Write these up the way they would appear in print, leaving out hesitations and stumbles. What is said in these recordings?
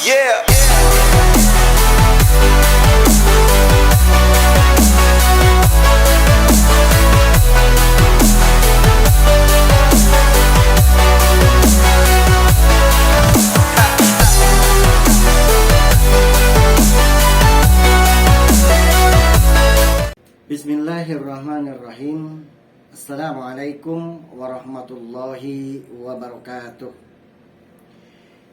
Yeah. Bismillahirrahmanirrahim. Assalamualaikum warahmatullahi wabarakatuh.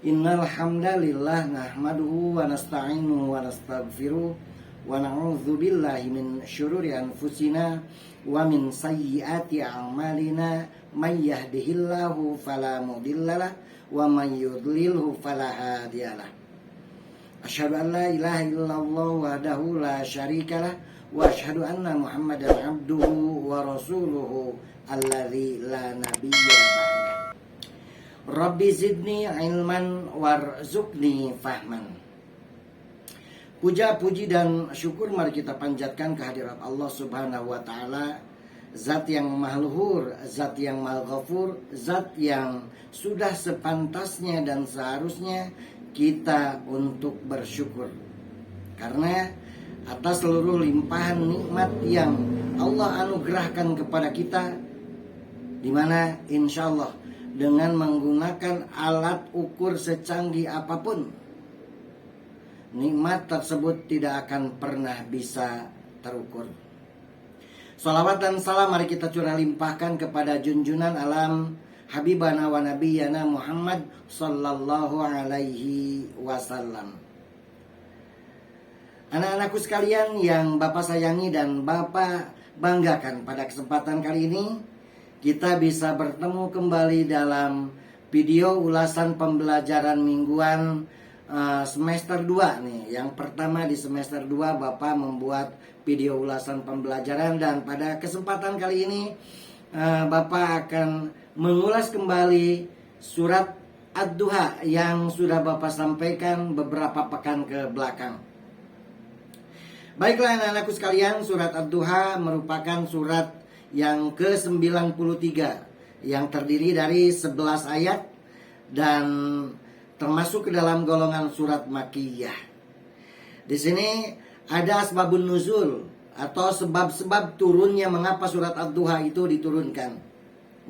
Innal hamdalillah nahmaduhu wa nasta'inuhu wa nastaghfiruh wa na'udzu billahi min syururi anfusina wa min sayyiati a'malina may yahdihillahu fala mudhillalah wa may yudlilhu fala hadiyalah. Asyhadu an la ilaha illallah wahdahu la syarikalah wa asyhadu anna Muhammadan abduhu wa rasuluhu alladzi la nabiyya ba'da. Rabbi zidni ilman warzuqni fahman. Puja, puji dan syukur mari kita panjatkan kehadirat Allah Subhanahu wa taala, Zat yang Maha Luhur, Zat yang Maha Ghafur, Zat yang sudah sepantasnya dan seharusnya kita untuk bersyukur. Karena atas seluruh limpahan nikmat yang Allah anugerahkan kepada kita, di mana insya Allah dengan menggunakan alat ukur secanggih apapun, nikmat tersebut tidak akan pernah bisa terukur. Salawat dan salam mari kita curah limpahkan kepada junjunan alam Habibana wa Nabiyana Muhammad sallallahu alaihi wasallam. Anak-anakku sekalian yang Bapak sayangi dan Bapak banggakan, pada kesempatan kali ini kita bisa bertemu kembali dalam video ulasan pembelajaran mingguan semester 2 nih. Yang pertama di semester 2 Bapak membuat video ulasan pembelajaran, dan pada kesempatan kali ini Bapak akan mengulas kembali surat Ad-Duha yang sudah Bapak sampaikan beberapa pekan ke belakang. Baiklah anak-anakku sekalian, surat Ad-Duha merupakan surat yang ke-93 yang terdiri dari 11 ayat dan termasuk ke dalam golongan surat Makkiyah. Di sini ada asbabun nuzul atau sebab-sebab turunnya mengapa surat Ad-Duha itu diturunkan.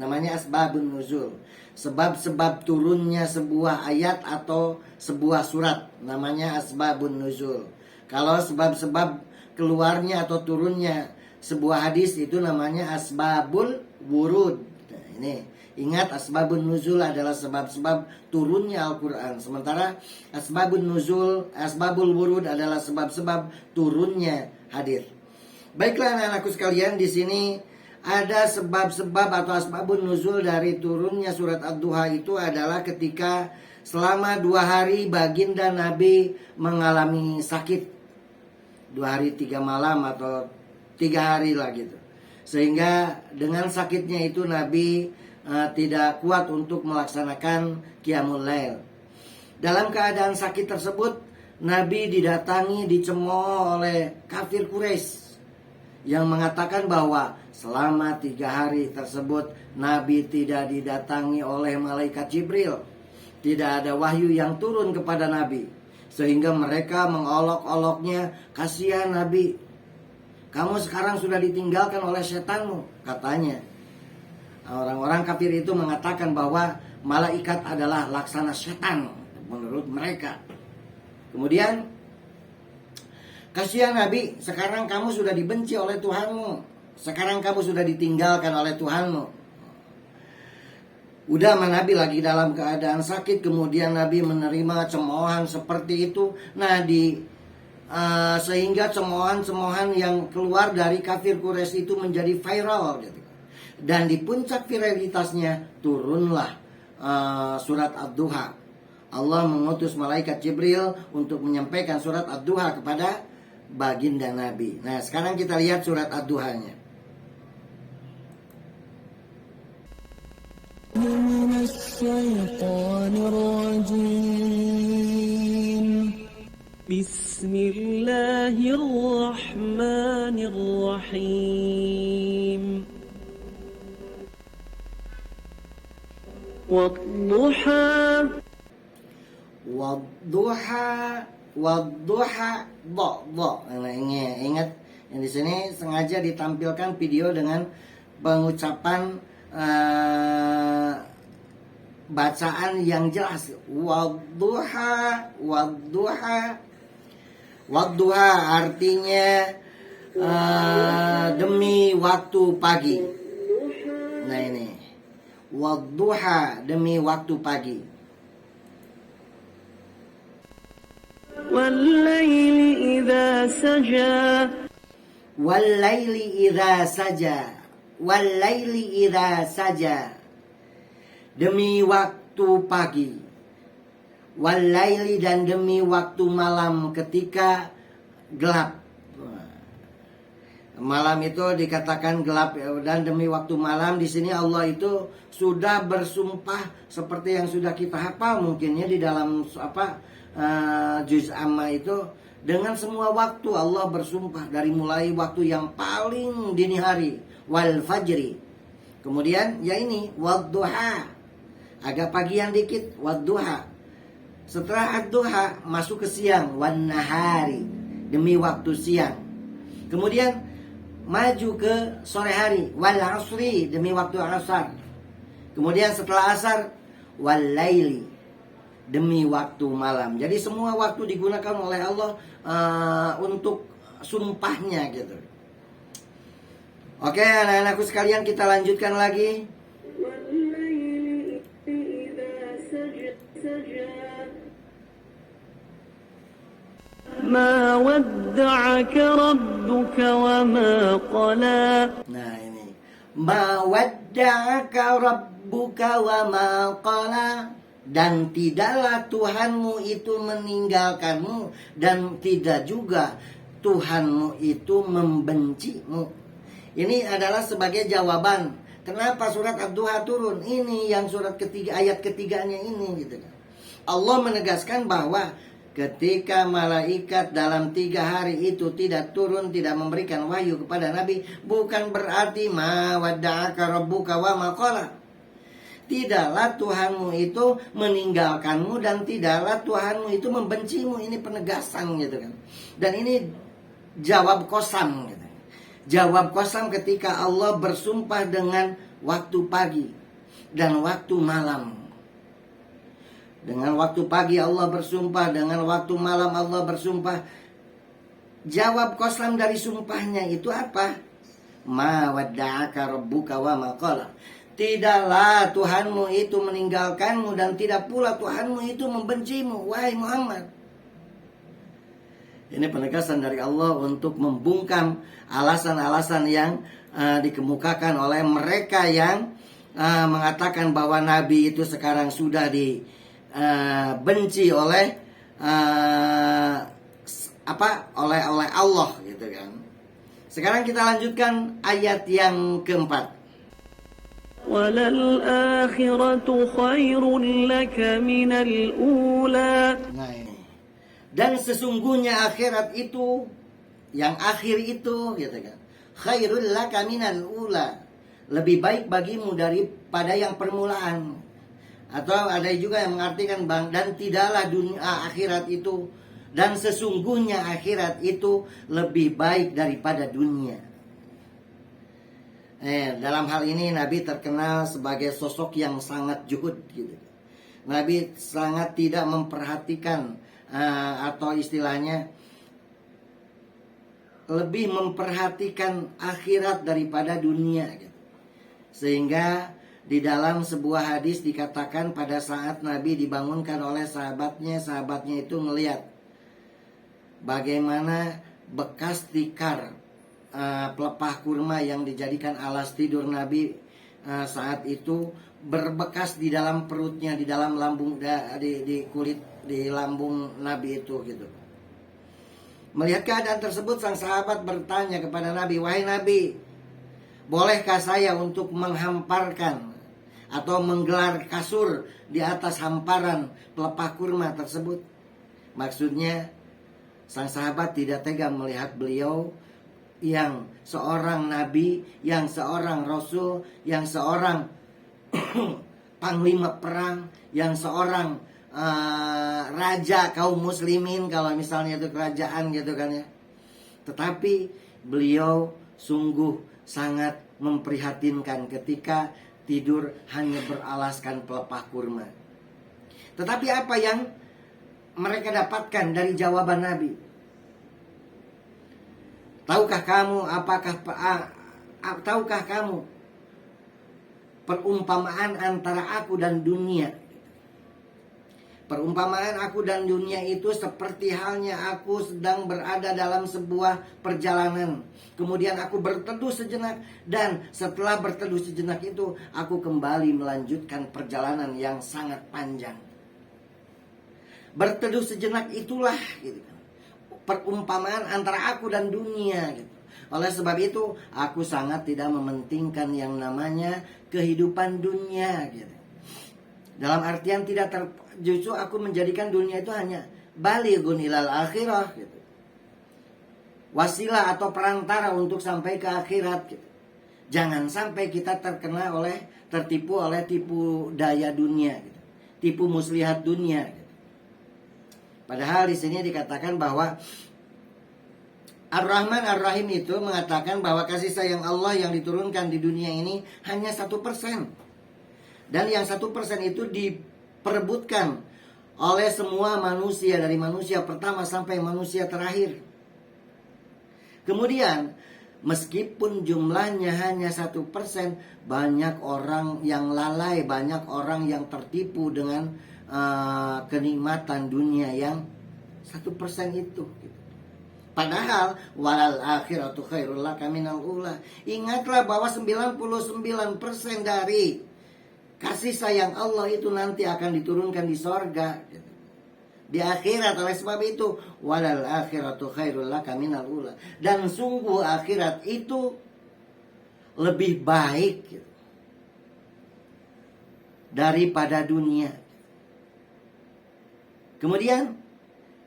Namanya asbabun nuzul. Sebab-sebab turunnya sebuah ayat atau sebuah surat namanya asbabun nuzul. Kalau sebab-sebab keluarnya atau turunnya sebuah hadis itu namanya asbabul wurud. Nah, ini ingat, asbabun nuzul adalah sebab-sebab turunnya Al-Quran. Sementara asbabun nuzul, asbabul wurud adalah sebab-sebab turunnya hadis. Baiklah anak-anakku sekalian, di sini ada sebab-sebab atau asbabun nuzul dari turunnya surat Ad-Duha itu adalah ketika selama 2 hari baginda Nabi mengalami sakit. 2 hari 3 malam atau 3 hari lah gitu. Sehingga dengan sakitnya itu Nabi tidak kuat untuk melaksanakan Qiyamul Lail. Dalam keadaan sakit tersebut, Nabi didatangi, dicemooh oleh kafir Quraisy yang mengatakan bahwa selama 3 hari tersebut Nabi tidak didatangi oleh malaikat Jibril. Tidak ada wahyu yang turun kepada Nabi. Sehingga mereka mengolok-oloknya, kasihan Nabi, kamu sekarang sudah ditinggalkan oleh setanmu, katanya. Orang-orang kafir itu mengatakan bahwa malaikat adalah laksana setan menurut mereka. Kemudian, kasihan Nabi, sekarang kamu sudah dibenci oleh Tuhanmu, sekarang kamu sudah ditinggalkan oleh Tuhanmu. Udah Nabi lagi dalam keadaan sakit, kemudian Nabi menerima cemoohan seperti itu. Nah, sehingga cemoohan-cemoohan yang keluar dari kafir Quraisy itu menjadi viral gitu. Dan di puncak viralitasnya turunlah surat Ad-Duha. Allah mengutus malaikat Jibril untuk menyampaikan surat Ad-Duha kepada baginda Nabi. Nah, sekarang kita lihat surat Ad-Duhanya. من الشيطان الرجيم بسم الله الرحمن الرحيم والضحى Wadduha, wadduha, do. Nah, ingat yang di sini sengaja ditampilkan video dengan pengucapan bacaan yang jelas. Wadduha, wadduha. Wadduha artinya demi waktu pagi. Nah ini wadduha, demi waktu pagi. والليل إذا سجى Walaili idza saja. Walaili idza saja. Demi waktu pagi. Walaili, dan demi waktu malam ketika gelap. Malam itu dikatakan gelap, dan demi waktu malam di sini Allah itu sudah bersumpah seperti yang sudah kita hafal mungkinnya di dalam juz amma itu, dengan semua waktu Allah bersumpah, dari mulai waktu yang paling dini hari, wal fajri. Kemudian ya ini wadduha, agak pagian dikit, wadduha. Setelah ad-duha masuk ke siang, wan nahari, demi waktu siang. Kemudian maju ke sore hari, wal asri, demi waktu asar. Kemudian setelah asar, wal laili, demi waktu malam. Jadi semua waktu digunakan oleh Allah untuk sumpahnya gitu. Oke, anak-anakku sekalian, kita lanjutkan lagi. والليل إذا سجى ما ودعك ربك وما قلى. Nah ini, ma wadda'aka rabbuka wa ma qala. Dan tidaklah Tuhanmu itu meninggalkanmu, dan tidak juga Tuhanmu itu membencimu. Ini adalah sebagai jawaban kenapa surat Ad-Duha turun. Ini yang surat ketiga, ayat ketiganya ini gitu. Allah menegaskan bahwa ketika malaikat dalam 3 hari itu tidak turun, tidak memberikan wahyu kepada Nabi, bukan berarti ma wadda'aka rabbuka wa ma qala. Tidaklah Tuhanmu itu meninggalkanmu, dan tidaklah Tuhanmu itu membencimu. Ini penegasan gitu kan. Dan ini jawab qasam gitu. Jawab qasam ketika Allah bersumpah dengan waktu pagi dan waktu malam. Dengan waktu pagi Allah bersumpah, dengan waktu malam Allah bersumpah. Jawab qasam dari sumpahnya itu apa? Ma wadda'aka rabbuka wa ma qala. Tidaklah Tuhanmu itu meninggalkanmu, dan tidak pula Tuhanmu itu membencimu, wahai Muhammad. Ini penegasan dari Allah untuk membungkam alasan-alasan yang dikemukakan oleh mereka yang mengatakan bahwa Nabi itu sekarang sudah dibenci oleh oleh Allah gitu kan. Sekarang kita lanjutkan ayat yang keempat. وللآخرة خير لك من الأولى. Nah ini. Dan sesungguhnya akhirat itu, yang akhir itu gitu kan, khairul laka minal ula, lebih baik bagimu daripada yang permulaan. Atau ada juga yang mengartikan dan tidaklah dunia akhirat itu, dan sesungguhnya akhirat itu lebih baik daripada dunia. Dalam hal ini Nabi terkenal sebagai sosok yang sangat zuhud gitu. Nabi sangat tidak memperhatikan atau istilahnya lebih memperhatikan akhirat daripada dunia gitu. Sehingga di dalam sebuah hadis dikatakan pada saat Nabi dibangunkan oleh sahabatnya itu melihat bagaimana bekas tikar pelepah kurma yang dijadikan alas tidur Nabi saat itu berbekas di dalam perutnya, di dalam lambung, di kulit, di lambung Nabi itu gitu. Melihat keadaan tersebut, sang sahabat bertanya kepada Nabi, wahai Nabi, bolehkah saya untuk menghamparkan atau menggelar kasur di atas hamparan pelepah kurma tersebut? Maksudnya sang sahabat tidak tega melihat beliau yang seorang nabi, yang seorang rasul, yang seorang panglima perang, yang seorang raja kaum muslimin, kalau misalnya itu kerajaan gitu kan ya. Tetapi beliau sungguh sangat memprihatinkan ketika tidur hanya beralaskan pelepah kurma. Tetapi apa yang mereka dapatkan dari jawaban Nabi? Tahukah kamu perumpamaan antara aku dan dunia? Perumpamaan aku dan dunia itu seperti halnya aku sedang berada dalam sebuah perjalanan. Kemudian aku berteduh sejenak, dan setelah berteduh sejenak itu aku kembali melanjutkan perjalanan yang sangat panjang. Berteduh sejenak itulah gitu, perumpamaan antara aku dan dunia gitu. Oleh sebab itu aku sangat tidak mementingkan yang namanya kehidupan dunia gitu. Dalam artian justru aku menjadikan dunia itu hanya balighun ilal akhirah gitu. Wasilah atau perantara untuk sampai ke akhirat gitu. Jangan sampai kita tertipu oleh tipu daya dunia gitu. Tipu muslihat dunia gitu. Padahal di sini dikatakan bahwa Ar-Rahman Ar-Rahim itu mengatakan bahwa kasih sayang Allah yang diturunkan di dunia ini hanya 1%. Dan yang 1% itu diperebutkan oleh semua manusia, dari manusia pertama sampai manusia terakhir. Kemudian meskipun jumlahnya hanya 1%, banyak orang yang lalai, banyak orang yang tertipu dengan kenikmatan dunia yang 1% itu. Padahal walal akhiratu khairul laka minal ula. Ingatlah bahwa 99% dari kasih sayang Allah itu nanti akan diturunkan di sorga, di akhirat. Oleh sebab itu walal akhiratu khairul laka minal ula. Dan sungguh akhirat itu lebih baik daripada dunia. Kemudian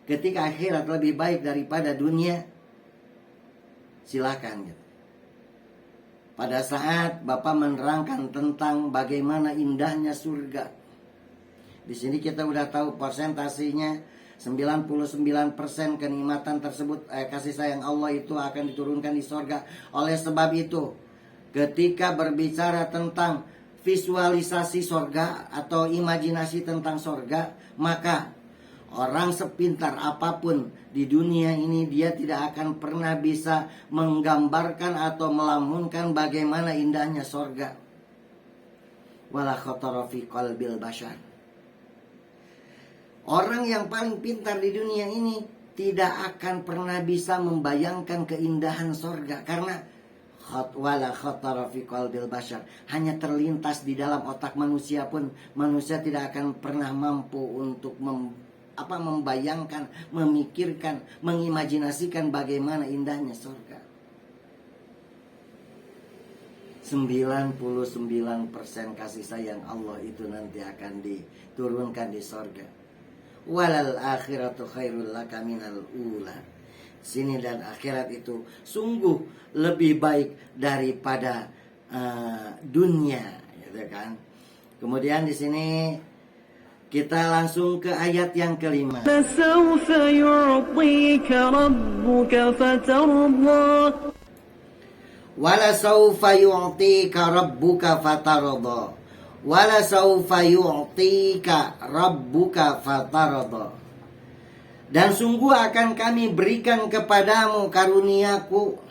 ketika akhirat lebih baik daripada dunia, silakan gitu. Pada saat Bapak menerangkan tentang bagaimana indahnya surga, di sini kita udah tahu persentasenya 99% kenikmatan tersebut, kasih sayang Allah itu akan diturunkan di surga. Oleh sebab itu, ketika berbicara tentang visualisasi surga atau imajinasi tentang surga, maka orang sepintar apapun di dunia ini, dia tidak akan pernah bisa menggambarkan atau melamunkan bagaimana indahnya surga. Wala khatara fi qalbil bashar. Orang yang paling pintar di dunia ini tidak akan pernah bisa membayangkan keindahan surga, karena wala khatara fi qalbil bashar, hanya terlintas di dalam otak manusia pun manusia tidak akan pernah mampu untuk membayangkan, memikirkan, mengimajinasikan bagaimana indahnya surga. 99% kasih sayang Allah itu nanti akan diturunkan di surga. Walal akhiratu khairul laka minal ula. Sini dan akhirat itu sungguh lebih baik daripada dunia, gitu kan. Kemudian di sini kita langsung ke ayat yang kelima. فسوف يعطيك ربك فترضى. Wala saufa yu'tika rabbuka fatarda. Wala saufa yu'tika rabbuka fatarda. Dan sungguh akan kami berikan kepadamu karuniaku.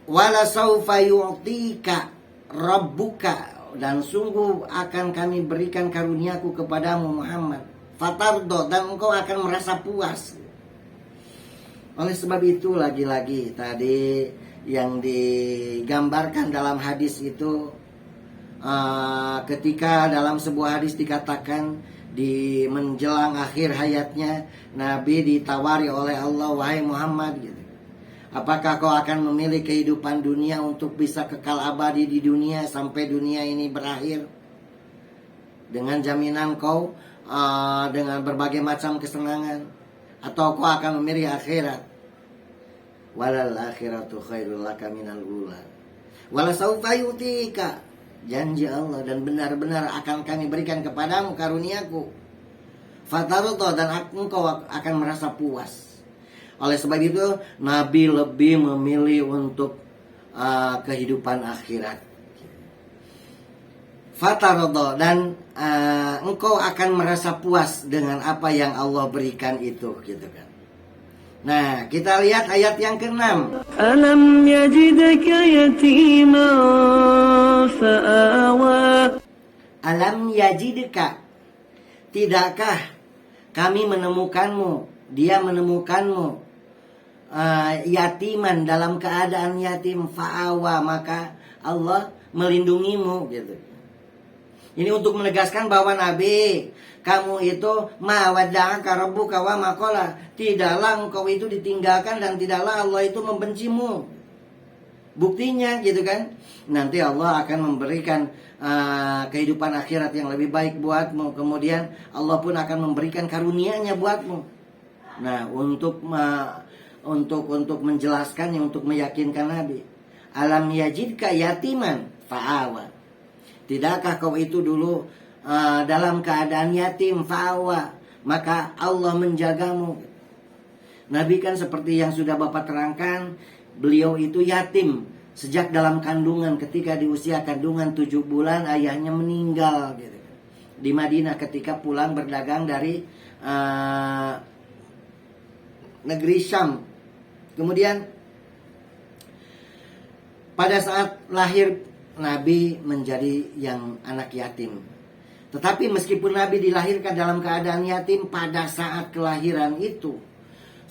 Wala saufa yu'tika rabbuka, dan sungguh akan kami berikan karuniaku kepadamu Muhammad. Fatardo, dan engkau akan merasa puas. Oleh sebab itu lagi-lagi tadi yang digambarkan dalam hadis itu, ketika dalam sebuah hadis dikatakan di menjelang akhir hayatnya Nabi ditawari oleh Allah, wahai Muhammad gitu, apakah kau akan memilih kehidupan dunia untuk bisa kekal abadi di dunia sampai dunia ini berakhir dengan jaminan kau dengan berbagai macam kesenangan, atau kau akan memilih akhirat? Walal akhiratu khairul laka minal ula. Wala saufa yu'tika. janji Allah, dan benar-benar akan kami berikan kepadamu karuniaku. Fatarudho, dan engkau akan merasa puas. Oleh sebab itu Nabi lebih memilih untuk kehidupan akhirat. Fatarudho, dan engkau akan merasa puas dengan apa yang Allah berikan itu, gitu kan. Nah, kita lihat ayat yang ke-6. ألم يجدك يتيما فآوى. Alam yajidka, tidakkah kami menemukanmu, dia menemukanmu yatiman, dalam keadaan yatim, fa'awa, maka Allah melindungimu, gitu. Ini untuk menegaskan bahwa Nabi, kamu itu ma wadda'aka rabbuka wa ma qala, tidaklah engkau itu ditinggalkan dan tidaklah Allah itu membencimu. Buktinya, gitu kan, nanti Allah akan memberikan kehidupan akhirat yang lebih baik buatmu. Kemudian Allah pun akan memberikan karunia-Nya buatmu. Nah, untuk menjelaskannya, untuk meyakinkan Nabi, alam yajidka yatiman fa'awa, tidakkah kau itu dulu dalam keadaan yatim, fa'awa, maka Allah menjagamu. Nabi kan seperti yang sudah Bapak terangkan, beliau itu yatim sejak dalam kandungan. Ketika di usia kandungan 7 bulan ayahnya meninggal, gitu, di Madinah ketika pulang berdagang dari negeri Syam. Kemudian pada saat lahir Nabi menjadi yang anak yatim. Tetapi meskipun Nabi dilahirkan dalam keadaan yatim, pada saat kelahiran itu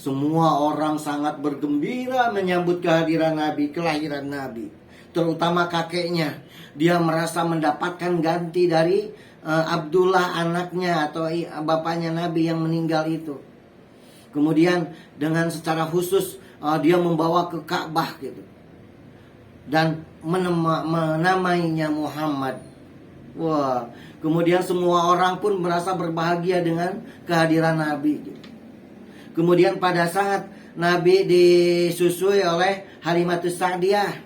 semua orang sangat bergembira menyambut kehadiran Nabi, kelahiran Nabi. Terutama kakeknya. Dia merasa mendapatkan ganti dari Abdullah, anaknya atau bapaknya Nabi yang meninggal itu. Kemudian dengan secara khusus dia membawa ke Ka'bah, gitu, dan menamainya Muhammad. Wah, kemudian semua orang pun merasa berbahagia dengan kehadiran Nabi, gitu. Kemudian pada saat Nabi disusui oleh Halimatus Sa'diyah,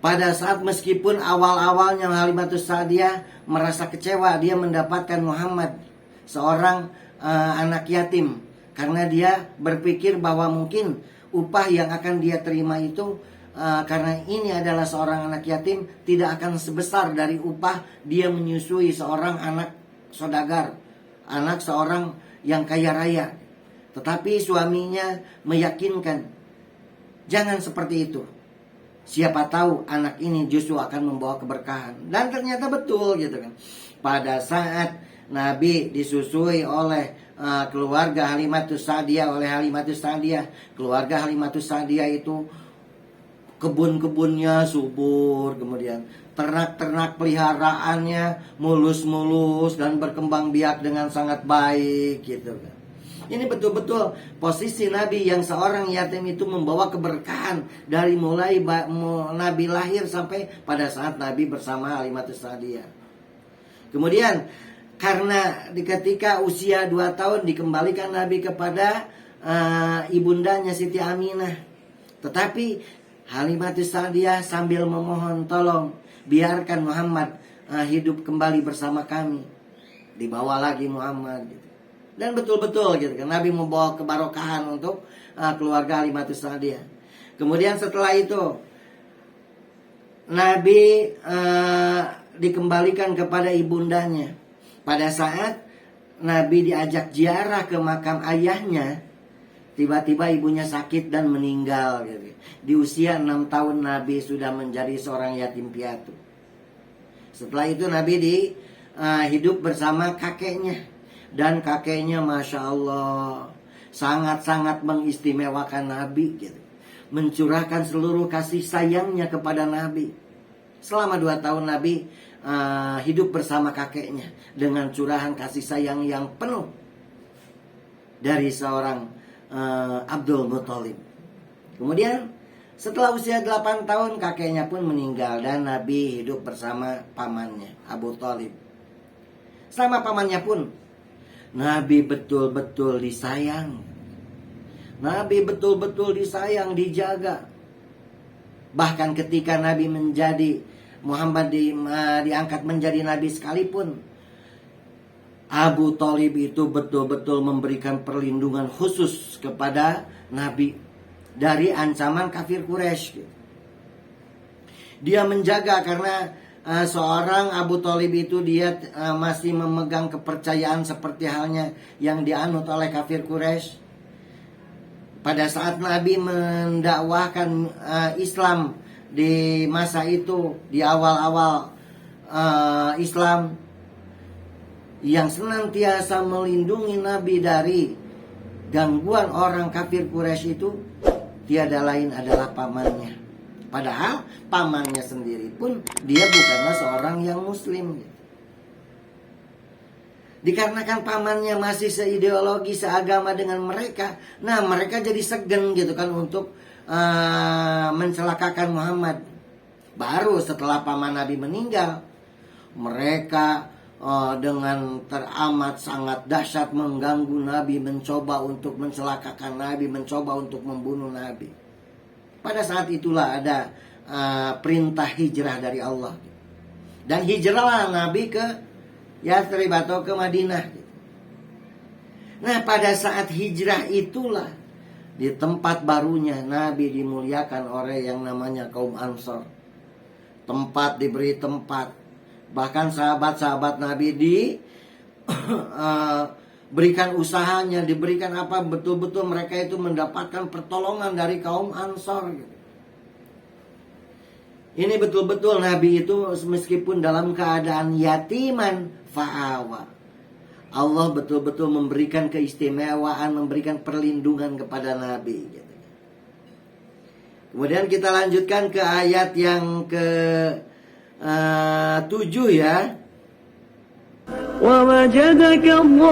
pada saat meskipun awal-awalnya Halimatus Sa'diyah merasa kecewa, dia mendapatkan Muhammad, seorang anak yatim, karena dia berpikir bahwa mungkin upah yang akan dia terima itu karena ini adalah seorang anak yatim, tidak akan sebesar dari upah dia menyusui seorang anak saudagar, anak seorang yang kaya raya. Tetapi suaminya meyakinkan, jangan seperti itu, siapa tahu anak ini justru akan membawa keberkahan. Dan ternyata betul, gitu kan. Pada saat Nabi disusui oleh keluarga Halimatus Sa'diyah, keluarga Halimatus Sa'diyah itu kebun-kebunnya subur, kemudian ternak-ternak peliharaannya mulus-mulus dan berkembang biak dengan sangat baik, gitu kan. Ini betul-betul posisi Nabi yang seorang yatim itu membawa keberkahan dari mulai Nabi lahir sampai pada saat Nabi bersama Halimatus Sa'diyah. Kemudian karena ketika usia 2 tahun dikembalikan Nabi kepada ibundanya Siti Aminah. Tetapi Halimatus Sa'diyah sambil memohon, tolong biarkan Muhammad hidup kembali bersama kami. Dibawa lagi Muhammad, gitu. Dan betul-betul, gitu kan, Nabi membawa kebarokahan untuk keluarga Halimatus Sa'diyah. Kemudian setelah itu Nabi dikembalikan kepada ibundanya. Pada saat Nabi diajak ziarah ke makam ayahnya, tiba-tiba ibunya sakit dan meninggal, gitu. Di usia 6 tahun Nabi sudah menjadi seorang yatim piatu. Setelah itu Nabi hidup bersama kakeknya. Dan kakeknya Masya Allah sangat-sangat mengistimewakan Nabi, gitu. Mencurahkan seluruh kasih sayangnya kepada Nabi. Selama 2 tahun Nabi hidup bersama kakeknya dengan curahan kasih sayang yang penuh dari seorang Abdul Muthalib. Kemudian setelah usia 8 tahun kakeknya pun meninggal dan Nabi hidup bersama pamannya Abu Thalib. Sama pamannya pun Nabi betul-betul disayang. Nabi betul-betul disayang, dijaga. Bahkan ketika Nabi Muhammad diangkat menjadi Nabi sekalipun, Abu Thalib itu betul-betul memberikan perlindungan khusus kepada Nabi dari ancaman kafir Quraisy. Dia menjaga karena seorang Abu Thalib itu dia masih memegang kepercayaan seperti halnya yang dianut oleh kafir Quraisy. Pada saat Nabi mendakwahkan Islam di masa itu, di awal-awal Islam, yang senantiasa melindungi Nabi dari gangguan orang kafir Quraisy itu tiada lain adalah pamannya. Padahal pamannya sendiri pun dia bukanlah seorang yang muslim. Dikarenakan pamannya masih seideologi, seagama dengan mereka, nah mereka jadi segan gitu kan untuk mencelakakan Muhammad. Baru setelah paman Nabi meninggal, mereka dengan teramat sangat dahsyat mengganggu Nabi, mencoba untuk mencelakakan Nabi, mencoba untuk membunuh Nabi. Pada saat itulah ada perintah hijrah dari Allah, dan hijrahlah Nabi ke Yathrib atau ke Madinah. Nah, pada saat hijrah itulah di tempat barunya Nabi dimuliakan oleh yang namanya kaum Ansor. Tempat diberi tempat. Bahkan sahabat-sahabat Nabi berikan usahanya, diberikan apa, betul-betul mereka itu mendapatkan pertolongan dari kaum Ansor. Ini betul-betul Nabi itu meskipun dalam keadaan yatiman fa'awa, Allah betul-betul memberikan keistimewaan, memberikan perlindungan kepada Nabi. Kemudian kita lanjutkan ke ayat yang ke-7 ya. ووجدك ضالا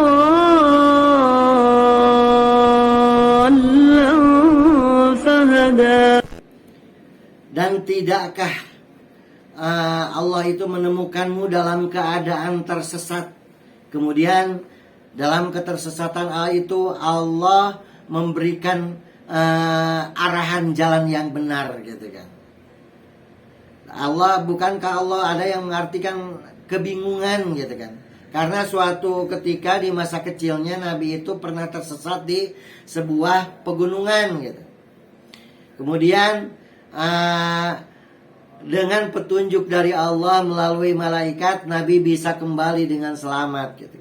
فهدى. Dan tidakkah Allah itu menemukanmu dalam keadaan tersesat, kemudian dalam ketersesatan itu Allah memberikan arahan jalan yang benar gitu kan. Allah, bukankah Allah ada yang mengartikan kebingungan gitu kan. Karena suatu ketika di masa kecilnya Nabi itu pernah tersesat di sebuah pegunungan gitu. Kemudian dengan petunjuk dari Allah melalui malaikat, Nabi bisa kembali dengan selamat gitu.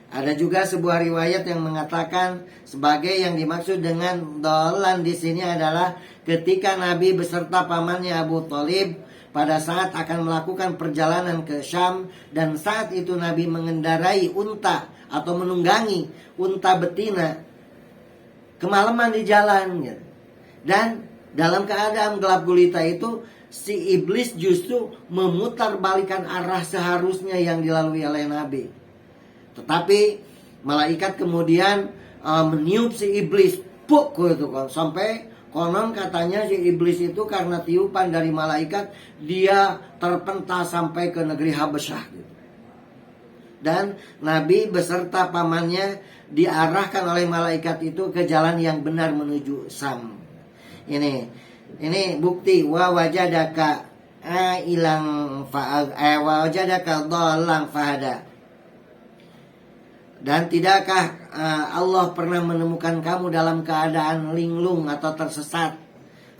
Ada juga sebuah riwayat yang mengatakan sebagai yang dimaksud dengan dolan di sini adalah ketika Nabi beserta pamannya Abu Thalib pada saat akan melakukan perjalanan ke Syam, dan saat itu Nabi mengendarai unta atau menunggangi unta betina kemalaman di jalan gitu. Dan dalam keadaan gelap gulita itu si iblis justru memutarbalikan arah seharusnya yang dilalui oleh Nabi. Tetapi malaikat kemudian meniup si iblis, puk gitu kan, sampai konon katanya si iblis itu karena tiupan dari malaikat dia terpentas sampai ke negeri Habasyah gitu. Dan Nabi beserta pamannya diarahkan oleh malaikat itu ke jalan yang benar menuju Syam. Ini bukti wa wajadaka dhallan fahada. Dan tidakkah Allah pernah menemukan kamu dalam keadaan linglung atau tersesat?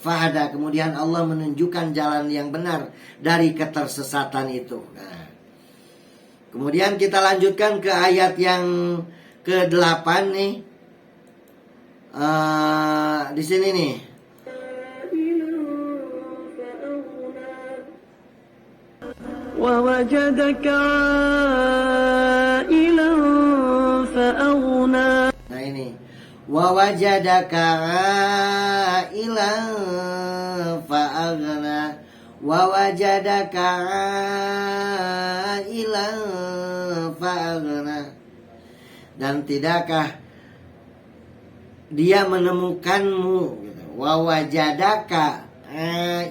Fahada, kemudian Allah menunjukkan jalan yang benar dari ketersesatan itu. Nah, kemudian kita lanjutkan ke ayat yang ke-8 nih. Di sini nih. ووجدك عائلا فأغنى. Nah ini, wawajadaka ailan fa'aghna, wawajadaka ailan fa'aghna. Dan tidakkah dia menemukanmu gitu. Wawajadaka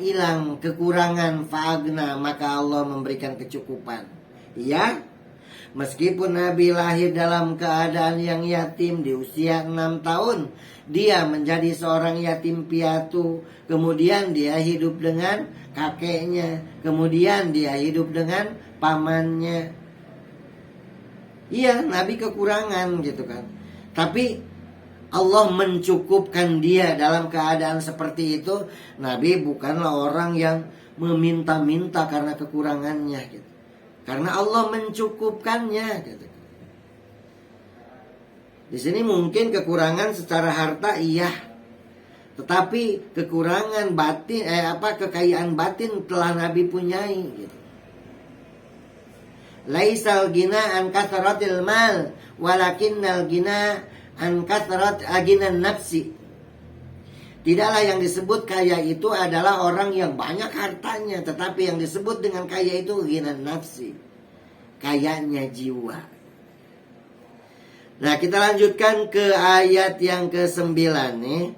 hilang kekurangan fa'agna, maka Allah memberikan kecukupan. Ya, Meskipun Nabi lahir dalam keadaan yang yatim di usia 6 tahun, dia menjadi seorang yatim piatu. Kemudian dia hidup dengan kakeknya, kemudian dia hidup dengan pamannya. Iya, Nabi kekurangan gitu kan. Tapi Allah mencukupkan dia dalam keadaan seperti itu. Nabi bukanlah orang yang meminta-minta karena kekurangannya gitu. Karena Allah mencukupkannya gitu. Di sini mungkin kekurangan secara harta iya. Tetapi kekurangan batin kekayaan batin telah Nabi punyai gitu. Laisal gina an kathratil mal walakinnal gina an kathrat aginan nafsi. Tidaklah yang disebut kaya itu adalah orang yang banyak hartanya, tetapi yang disebut dengan kaya itu ghinan nafsi, kayanya jiwa. Nah, kita lanjutkan ke ayat yang ke-9 nih.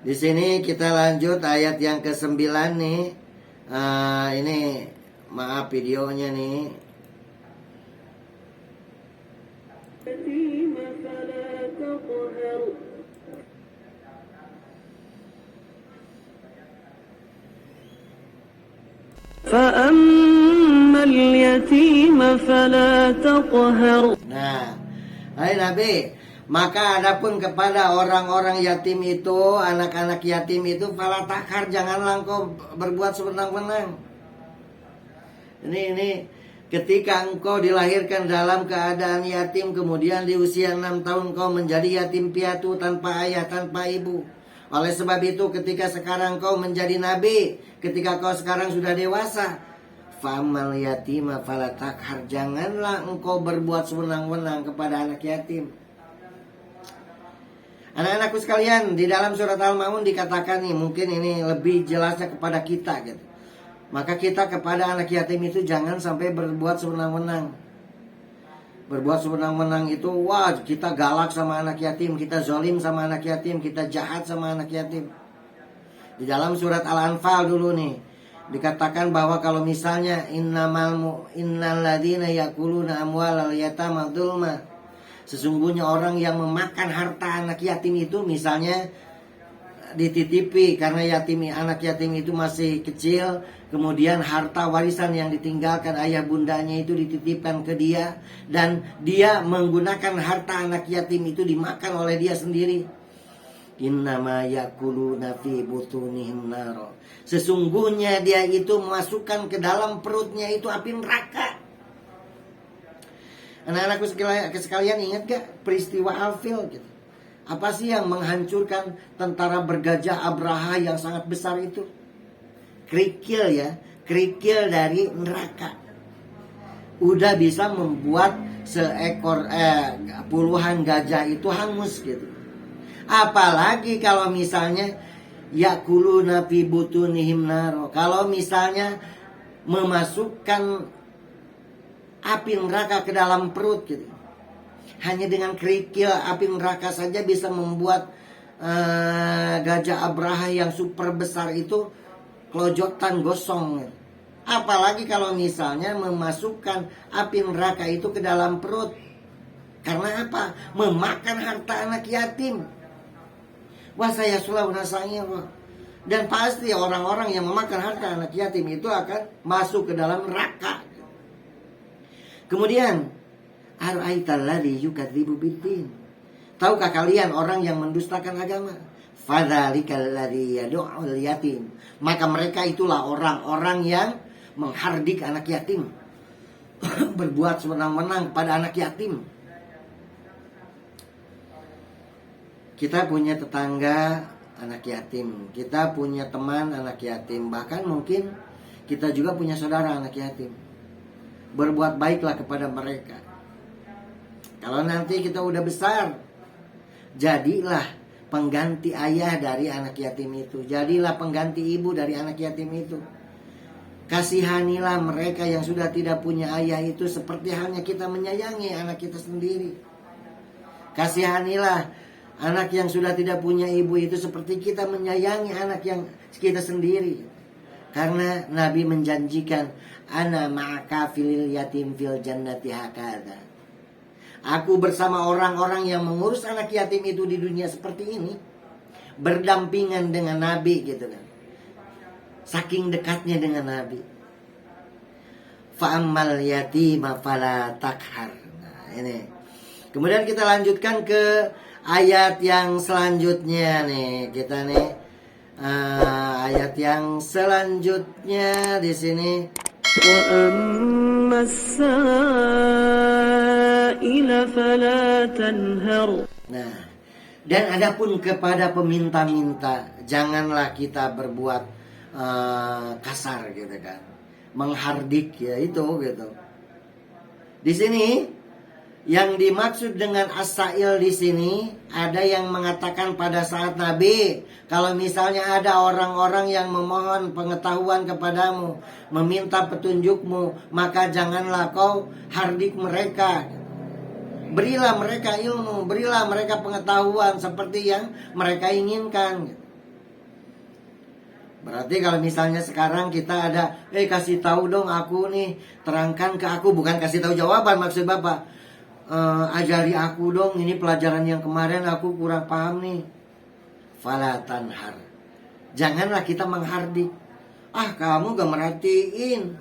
Di sini kita lanjut ayat yang ke-9 nih. Ini maaf videonya nih. فأما اليتيم فلا تقهر. Nah, hai Nabi, maka adapun kepada orang-orang yatim itu, anak-anak yatim itu, fala takhar, janganlah engkau berbuat sewenang-wenang. Ini ketika engkau dilahirkan dalam keadaan yatim, kemudian di usia 6 tahun engkau menjadi yatim piatu tanpa ayah, tanpa ibu. Oleh sebab itu ketika sekarang kau menjadi nabi, ketika kau sekarang sudah dewasa, famal yatima fala takhar, janganlah engkau berbuat sewenang-wenang kepada anak yatim. Anak-anakku sekalian, di dalam surat Al-Maun dikatakan nih, mungkin ini lebih jelasnya kepada kita gitu. Maka kita kepada anak yatim itu jangan sampai berbuat sewenang-wenang. Berbuat sewenang-wenang itu, wah kita galak sama anak yatim, kita zolim sama anak yatim, kita jahat sama anak yatim. Di dalam surat Al-Anfal dulu nih, dikatakan bahwa kalau misalnya innal ladina yakuluna amwalal yatama dzulma, sesungguhnya orang yang memakan harta anak yatim itu, misalnya dititipi karena anak yatim itu masih kecil, kemudian harta warisan yang ditinggalkan ayah bundanya itu dititipkan ke dia, dan dia menggunakan harta anak yatim itu dimakan oleh dia sendiri. Innama yakuluna fi butunihim naro, sesungguhnya dia itu memasukkan ke dalam perutnya itu api neraka. Anak-anakku sekalian, ingat gak peristiwa Al-Fil gitu? Apa sih yang menghancurkan tentara bergajah Abraha yang sangat besar itu? Kerikil ya, kerikil dari neraka. Udah bisa membuat puluhan gajah itu hangus gitu. Apalagi kalau misalnya yakuluna fi butunihim naro, kalau misalnya memasukkan api neraka ke dalam perut gitu. Hanya dengan kerikil api neraka saja bisa membuat gajah Abraha yang super besar itu kelojotan gosong. Apalagi kalau misalnya memasukkan api neraka itu ke dalam perut. Karena apa? Memakan harta anak yatim. Wah, saya sulah nasanya. Dan pasti orang-orang yang memakan harta anak yatim itu akan masuk ke dalam neraka. Kemudian ara'aital ladzi yukadzibu biddin, tahukah kalian orang yang mendustakan agama? Fadzalikal ladzi yad'ul yatim, maka mereka itulah orang-orang yang menghardik anak yatim, berbuat sewenang-wenang pada anak yatim. Kita punya tetangga anak yatim, kita punya teman anak yatim, bahkan mungkin kita juga punya saudara anak yatim. Berbuat baiklah kepada mereka. Kalau nanti kita udah besar, jadilah pengganti ayah dari anak yatim itu. Jadilah pengganti ibu dari anak yatim itu. Kasihanilah mereka yang sudah tidak punya ayah itu seperti halnya kita menyayangi anak kita sendiri. Kasihanilah anak yang sudah tidak punya ibu itu seperti kita menyayangi anak yang kita sendiri. Karena Nabi menjanjikan, ana ma'aka filil yatim fil jannati hakada. Aku bersama orang-orang yang mengurus anak yatim itu di dunia seperti ini, berdampingan dengan Nabi gitu kan. Saking dekatnya dengan Nabi. Fa'ammal yatima fala takhar. Nah, ini. Kemudian kita lanjutkan ke ayat yang selanjutnya nih. Kita nih ayat yang selanjutnya di sini. وأما السائل فلا تنهر. Nah, dan adapun kepada peminta-minta, janganlah kita berbuat kasar gitu kan, menghardik ya itu gitu. Di sini yang dimaksud dengan as-sa'il di sini ada yang mengatakan pada saat Nabi, kalau misalnya ada orang-orang yang memohon pengetahuan kepadamu, meminta petunjukmu, maka janganlah kau hardik mereka. Berilah mereka ilmu, berilah mereka pengetahuan seperti yang mereka inginkan. Berarti kalau misalnya sekarang kita ada, kasih tahu dong aku nih, terangkan ke aku, bukan kasih tahu jawaban maksud Bapak. Ajari aku dong, ini pelajaran yang kemarin aku kurang paham nih. Fala tanhar. Janganlah kita menghardik. Kamu gak merhatiin,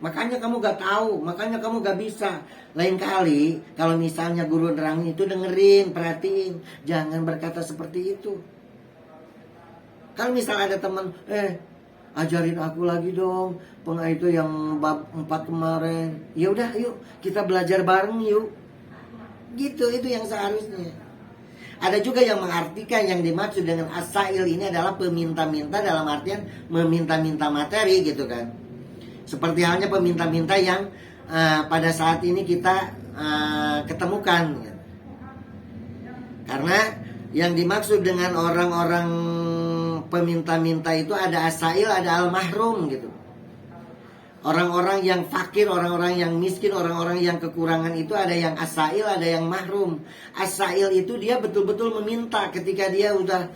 makanya kamu gak tahu, makanya kamu gak bisa. Lain kali kalau misalnya guru nerangin itu dengerin, perhatiin. Jangan berkata seperti itu. Kalau misalnya ada teman, ajarin aku lagi dong itu yang bab 4 kemarin. Ya udah, yuk kita belajar bareng yuk. Gitu, itu yang seharusnya. Ada juga yang mengartikan yang dimaksud dengan as-sa'il ini adalah peminta-minta dalam artian meminta-minta materi gitu kan. Seperti halnya peminta-minta yang pada saat ini kita ketemukan. Karena yang dimaksud dengan orang-orang peminta-minta itu ada as-sa'il, ada al-mahrum gitu. Orang-orang yang fakir, orang-orang yang miskin, orang-orang yang kekurangan itu ada yang as-sa'il, ada yang mahrum. As-sa'il itu dia betul-betul meminta ketika dia udah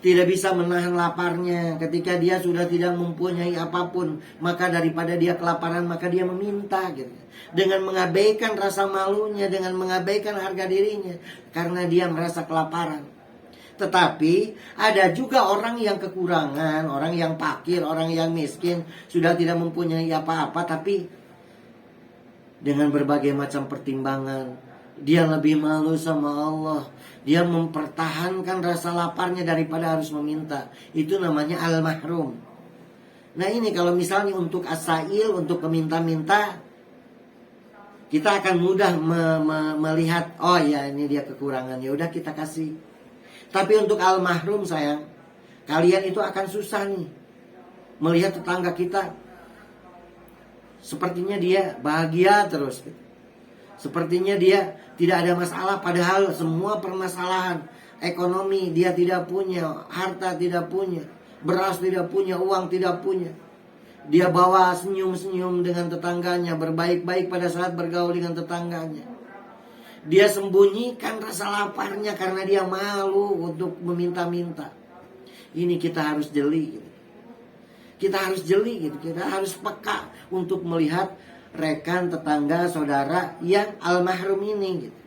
tidak bisa menahan laparnya, ketika dia sudah tidak mempunyai apapun, maka daripada dia kelaparan maka dia meminta gitu. Dengan mengabaikan rasa malunya, dengan mengabaikan harga dirinya karena dia merasa kelaparan. Tetapi ada juga orang yang kekurangan, orang yang fakir, orang yang miskin, sudah tidak mempunyai apa-apa, tapi dengan berbagai macam pertimbangan, dia lebih malu sama Allah. Dia mempertahankan rasa laparnya daripada harus meminta. Itu namanya al-mahrum. Nah ini kalau misalnya untuk as-sa'il, untuk peminta-minta, kita akan mudah melihat, oh ya ini dia kekurangan, ya udah kita kasih. Tapi untuk al-mahrum sayang, kalian itu akan susah nih melihat tetangga kita sepertinya dia bahagia terus, sepertinya dia tidak ada masalah, padahal semua permasalahan ekonomi dia tidak punya, harta tidak punya, beras tidak punya, uang tidak punya. Dia bawa senyum-senyum dengan tetangganya, berbaik-baik pada saat bergaul dengan tetangganya. Dia sembunyikan rasa laparnya karena dia malu untuk meminta-minta. Ini kita harus jeli gitu. Kita harus jeli gitu. Kita harus peka untuk melihat rekan, tetangga, saudara yang al-mahrum ini gitu.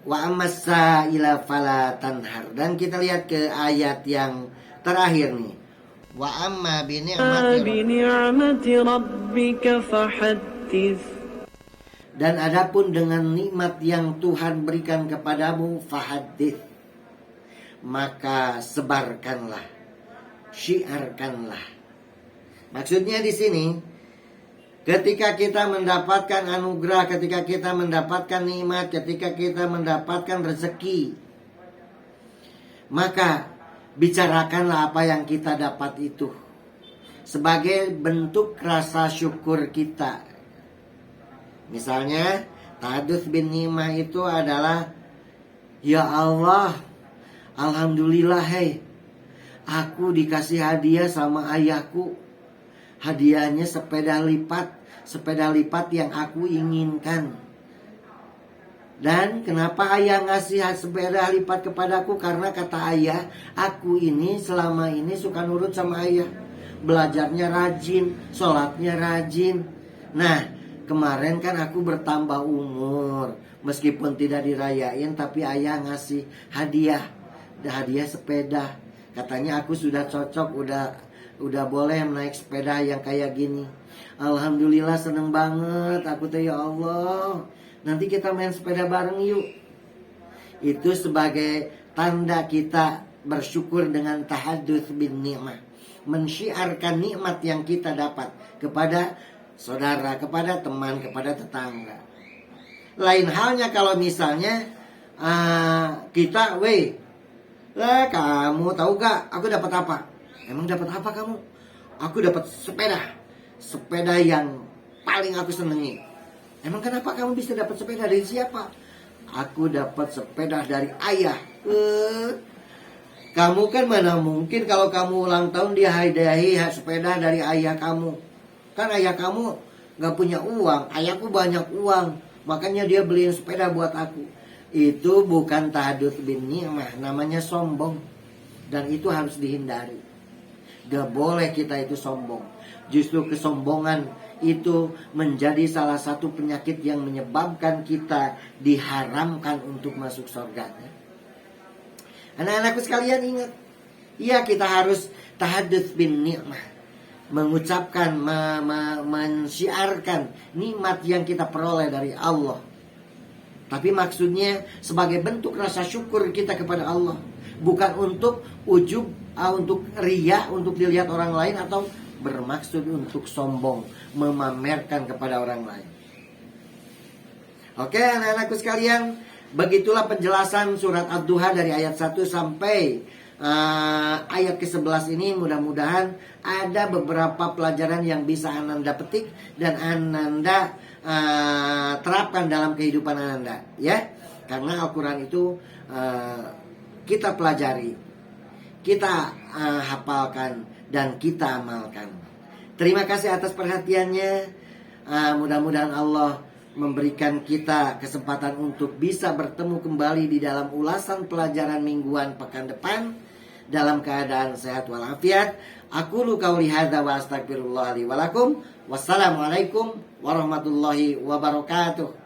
Wa amassa ila fala tanhar. Dan kita lihat ke ayat yang terakhir nih. Wa amma bi ni'mati rabbika fahaddits. Dan adapun dengan nikmat yang Tuhan berikan kepadamu, fahadith, maka sebarkanlah, syiarkanlah. Maksudnya di sini, ketika kita mendapatkan anugerah, ketika kita mendapatkan nikmat, ketika kita mendapatkan rezeki, maka bicarakanlah apa yang kita dapat itu sebagai bentuk rasa syukur kita. Misalnya ta'adduts bin ni'mah itu adalah, ya Allah, alhamdulillah, aku dikasih hadiah sama ayahku. Hadiahnya sepeda lipat yang aku inginkan. Dan kenapa ayah ngasih sepeda lipat kepadaku? Karena kata ayah, aku ini selama ini suka nurut sama ayah. Belajarnya rajin, sholatnya rajin. Nah, kemarin kan aku bertambah umur. Meskipun tidak dirayain, tapi ayah ngasih hadiah. Hadiah sepeda. Katanya aku sudah cocok, udah boleh naik sepeda yang kayak gini. Alhamdulillah, seneng banget aku tuh, ya Allah. Nanti kita main sepeda bareng yuk. Itu sebagai tanda kita bersyukur dengan tahadduts bin ni'mah. Mensyiarkan nikmat yang kita dapat kepada saudara, kepada teman, kepada tetangga. Lain halnya kalau misalnya kita, kamu tahu gak aku dapat apa? Emang dapat apa kamu? Aku dapat sepeda. Sepeda yang paling aku senengi. Emang kenapa kamu bisa dapat sepeda dari siapa? Aku dapat sepeda dari ayah. Kamu kan mana mungkin kalau kamu ulang tahun dia hadiahi sepeda dari ayah kamu. Kan ayah kamu gak punya uang. Ayahku banyak uang. Makanya dia beliin sepeda buat aku. Itu bukan tahadduts bin ni'mah. Namanya sombong. Dan itu harus dihindari. Gak boleh kita itu sombong. Justru kesombongan itu menjadi salah satu penyakit yang menyebabkan kita diharamkan untuk masuk surga. Anak-anakku sekalian ingat, iya kita harus tahadduts bin ni'mah, mengucapkan, mensyiarkan nikmat yang kita peroleh dari Allah. Tapi maksudnya sebagai bentuk rasa syukur kita kepada Allah, bukan untuk ujub, untuk riya, untuk dilihat orang lain, atau bermaksud untuk sombong, memamerkan kepada orang lain. Oke, anak-anakku sekalian, begitulah penjelasan surat Ad-Duha dari ayat 1 sampai ayat ke-11 ini. Mudah-mudahan ada beberapa pelajaran yang bisa Ananda petik dan Ananda terapkan dalam kehidupan Ananda, ya. Karena Al-Quran itu kita pelajari, kita hafalkan, dan kita amalkan. Terima kasih atas perhatiannya. Mudah-mudahan Allah memberikan kita kesempatan untuk bisa bertemu kembali di dalam ulasan pelajaran mingguan pekan depan dalam keadaan sehat walafiat. Aku qauli hadza wa astaghfirullah li wa lakum. Wassalamualaikum warahmatullahi wabarakatuh.